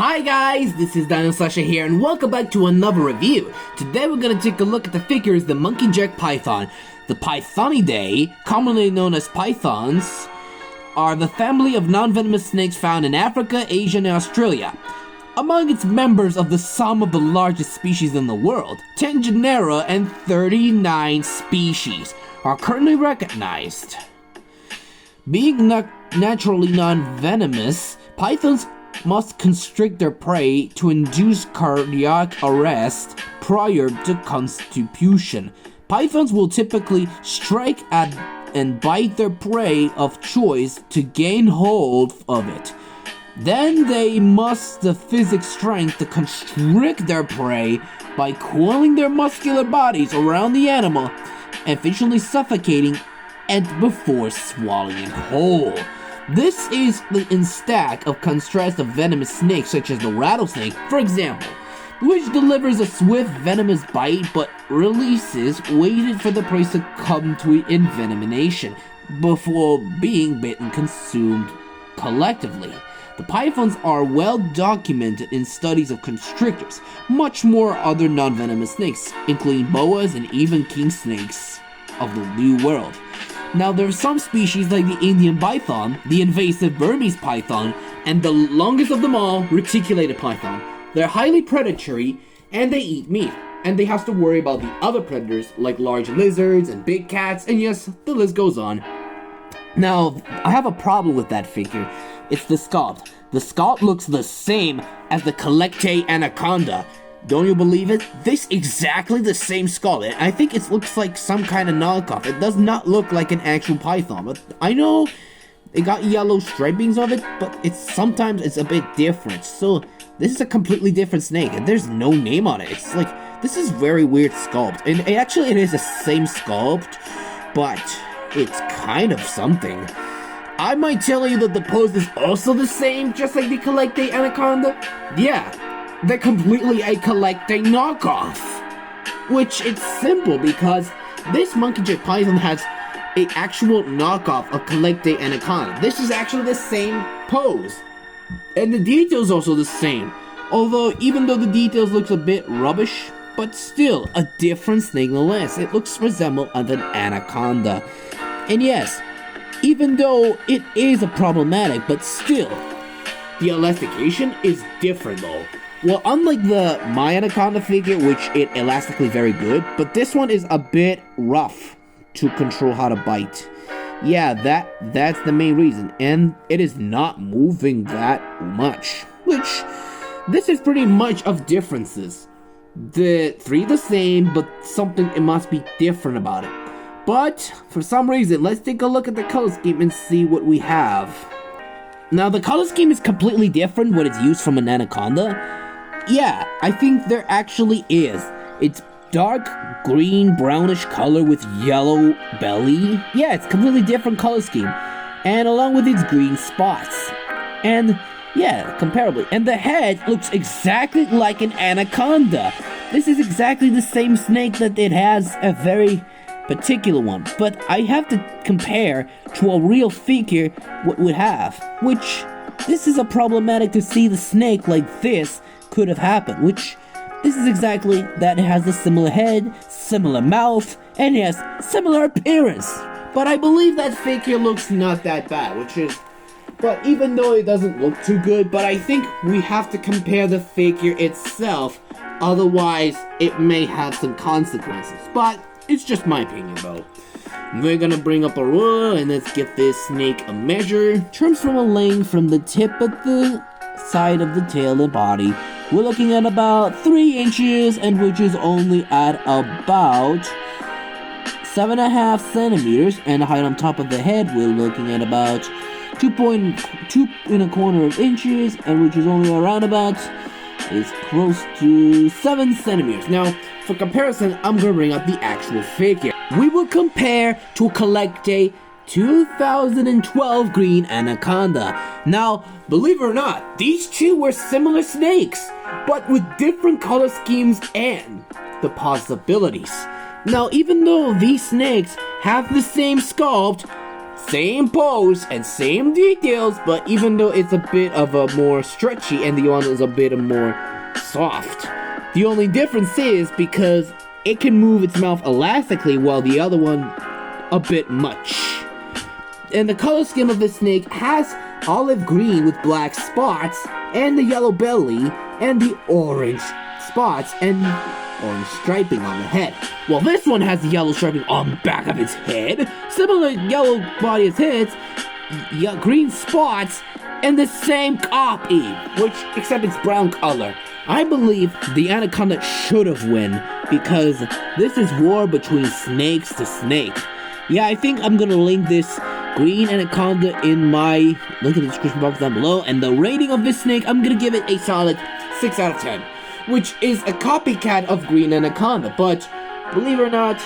Hi guys, this is DinoSasha here and welcome back to another review. Today we're going to take a look at the figures, the MonkeyJack python. The Pythonidae, commonly known as pythons, are the family of non-venomous snakes found in Africa, Asia, and Australia. Among its members of the some of the largest species in the world, 10 genera and 39 species are currently recognized. Being naturally non-venomous, pythons must constrict their prey to induce cardiac arrest prior to constitution. Pythons will typically strike at and bite their prey of choice to gain hold of it. Then they must the physical strength to constrict their prey by coiling their muscular bodies around the animal, efficiently suffocating and before swallowing it whole. This is in stack of contrast of venomous snakes such as the rattlesnake, for example, which delivers a swift venomous bite but releases waited for the prey to come to envenomation before being bitten consumed collectively. The pythons are well documented in studies of constrictors, much more other non-venomous snakes, including boas and even king snakes of the New World. Now, there are some species like the Indian python, the invasive Burmese python, and the longest of them all, reticulated python. They're highly predatory, and they eat meat, and they have to worry about the other predators like large lizards and big cats, and yes, the list goes on. Now, I have a problem with that figure. It's the sculpt. The sculpt looks the same as the CollectA Anaconda. Don't you believe it? This exactly the same skull. I think it looks like some kind of knockoff. It does not look like an actual python. But I know it got yellow stripings of it, but sometimes it's a bit different. So this is a completely different snake, and there's no name on it. It's like, this is very weird sculpt. And it is the same sculpt, but it's kind of something. I might tell you that the pose is also the same, just like the CollectA Anaconda. Yeah. They're completely a CollectA knockoff. Which it's simple because this MonkeyJack python has an actual knockoff of CollectA Anaconda. This is actually the same pose. And the details also the same. Although, even though the details looks a bit rubbish, but still a different snake nonetheless. It looks resemble of an anaconda. And yes, even though it is a problematic, but still, the elastication is different though. Well, unlike my Anaconda figure, which it elastically very good, but this one is a bit rough to control how to bite. Yeah, that's the main reason, and it is not moving that much, which this is pretty much of differences. The three the same, but something it must be different about it. But for some reason, let's take a look at the color scheme and see what we have. Now, the color scheme is completely different when it's used from an Anaconda. Yeah, I think there actually is. It's dark green brownish color with yellow belly. Yeah, it's completely different color scheme. And along with its green spots. And yeah, comparably. And the head looks exactly like an anaconda. This is exactly the same snake that it has a very particular one. But I have to compare to a real figure what would have. Which, this is a problematic to see the snake like this could have happened, which this is exactly that. It has a similar head, similar mouth, and yes, similar appearance. But I believe that figure looks not that bad, but even though it doesn't look too good, but I think we have to compare the figure itself, otherwise it may have some consequences. But it's just my opinion though. We're gonna bring up a ruler and let's give this snake a measure. Terms from a length from the tip at the side of the tail and body. We're looking at about 3 inches, and which is only at about 7.5 centimeters. And the height on top of the head, we're looking at about 2.25 inches, and which is only around about is close to 7 centimeters. Now, for comparison, I'm gonna bring up the actual figure. We will compare to a CollectA 2012 green Anaconda. Now, believe it or not, these two were similar snakes, but with different color schemes and the possibilities. Now, even though these snakes have the same sculpt, same pose and same details, but even though it's a bit of a more stretchy and the one is a bit more soft. The only difference is because it can move its mouth elastically while the other one a bit much. And the color scheme of this snake has olive green with black spots and the yellow belly and the orange spots and orange striping on the head. Well, this one has the yellow striping on the back of its head, similar yellow body as its, green spots, and the same copy, except it's brown color. I believe the Anaconda should have won because this is war between snakes to snake. Yeah, I think I'm gonna link this green Anaconda in my link in the description box down below, and the rating of this snake, I'm gonna give it a solid 6 out of 10, which is a copycat of green Anaconda, but believe it or not,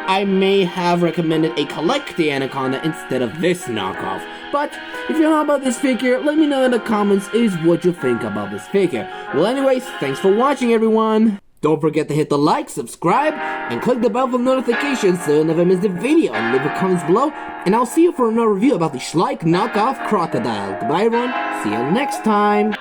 I may have recommended a CollectA Anaconda instead of this knockoff. But if you know about this figure, let me know in the comments what you think about this figure. Well, anyways, thanks for watching, everyone. Don't forget to hit the like, subscribe, and click the bell for notifications so you never miss the video, and leave a comment below, and I'll see you for another review about the Schleich knockoff crocodile. Goodbye, everyone. See you next time.